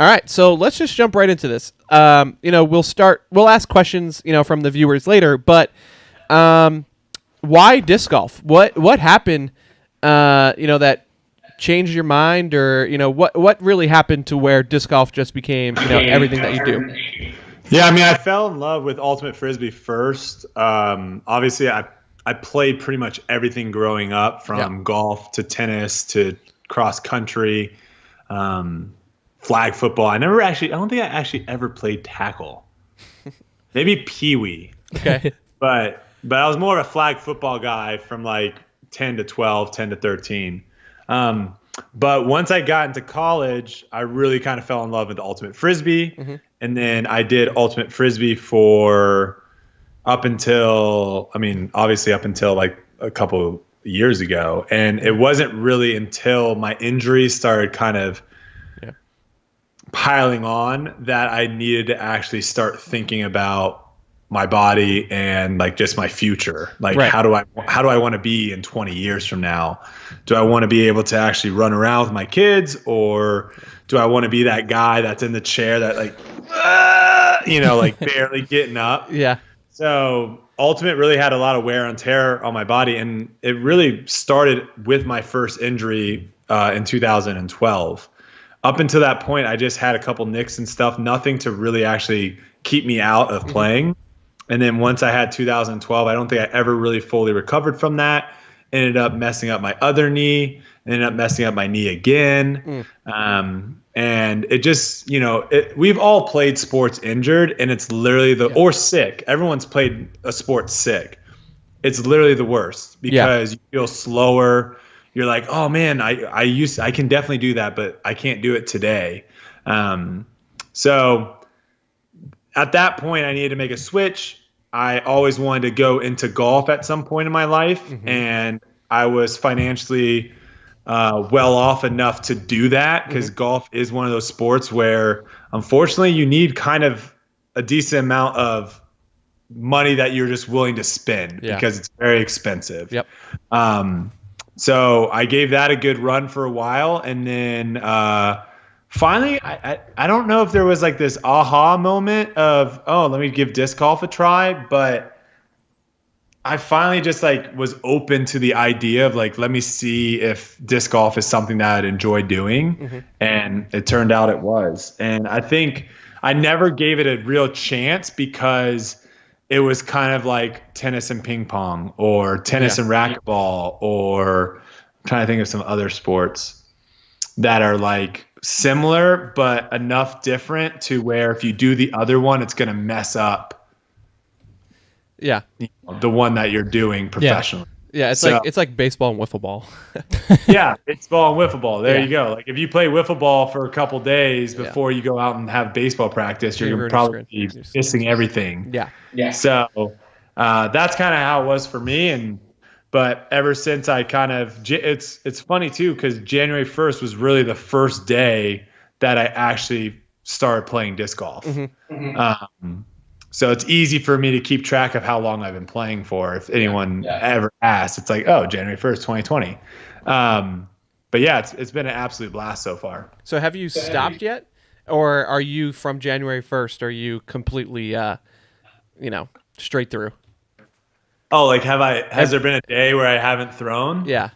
All right, so let's just jump right into this. We'll ask questions, from the viewers later, but why disc golf? What happened, that changed your mind, or what really happened to where disc golf just became everything that you do? Yeah, I mean, I fell in love with ultimate frisbee first. Obviously, I played pretty much everything growing up, from golf to tennis to cross country, flag football. I don't think I actually ever played tackle. Maybe pee-wee. Okay. But I was more of a flag football guy from like 10 to 12, 10 to 13. But once I got into college, I really kind of fell in love with ultimate frisbee. Mm-hmm. And then I did ultimate frisbee for up until like a couple years ago. And it wasn't really until my injuries started kind of piling on that I needed to actually start thinking about my body and like just my future. Like, how do I want to be in 20 years from now? Do I want to be able to actually run around with my kids, or do I want to be that guy that's in the chair that like, like barely getting up? Yeah. So ultimate really had a lot of wear and tear on my body. And it really started with my first injury in 2012. Up until that point, I just had a couple nicks and stuff, nothing to really actually keep me out of playing. And then once I had 2012, I don't think I ever really fully recovered from that. Ended up messing up my other knee, ended up messing up my knee again. And it just, we've all played sports injured, and it's literally or sick. Everyone's played a sport sick. It's literally the worst because you feel slower. You're like, oh man, I can definitely do that, but I can't do it today. So at that point, I needed to make a switch. I always wanted to go into golf at some point in my life, and I was financially well off enough to do that, because golf is one of those sports where, unfortunately, you need kind of a decent amount of money that you're just willing to spend because it's very expensive. Yep. So I gave that a good run for a while, and then finally, I don't know if there was like this aha moment of, oh, let me give disc golf a try, but I finally just like was open to the idea of like, let me see if disc golf is something that I'd enjoy doing. And it turned out it was. And I think I never gave it a real chance because it was kind of like tennis and ping pong, or tennis and racquetball, or I'm trying to think of some other sports that are like similar but enough different to where if you do the other one, it's going to mess up the one that you're doing professionally. Yeah, it's like baseball and wiffle ball. Yeah, it's ball and wiffle ball. There you go. Like if you play wiffle ball for a couple days before you go out and have baseball practice, you're going to probably be missing everything. Yeah. So that's kind of how it was for me. But ever since I kind of, it's funny too, because January 1st was really the first day that I actually started playing disc golf. So it's easy for me to keep track of how long I've been playing for. If anyone ever asks, it's like, oh, January 1st, 2020. But yeah, it's been an absolute blast so far. So have you stopped yet? Or are you from January 1st? Are you completely, straight through? Oh, like has there been a day where I haven't thrown? Yeah.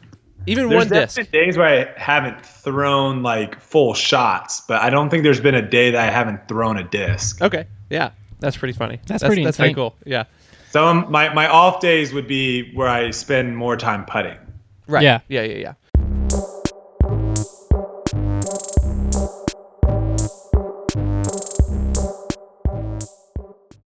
Even there's one disc. There's been days where I haven't thrown like full shots, but I don't think there's been a day that I haven't thrown a disc. Okay. Yeah. That's pretty funny. That's pretty cool. Yeah. So my off days would be where I spend more time putting. Right. Yeah. Yeah.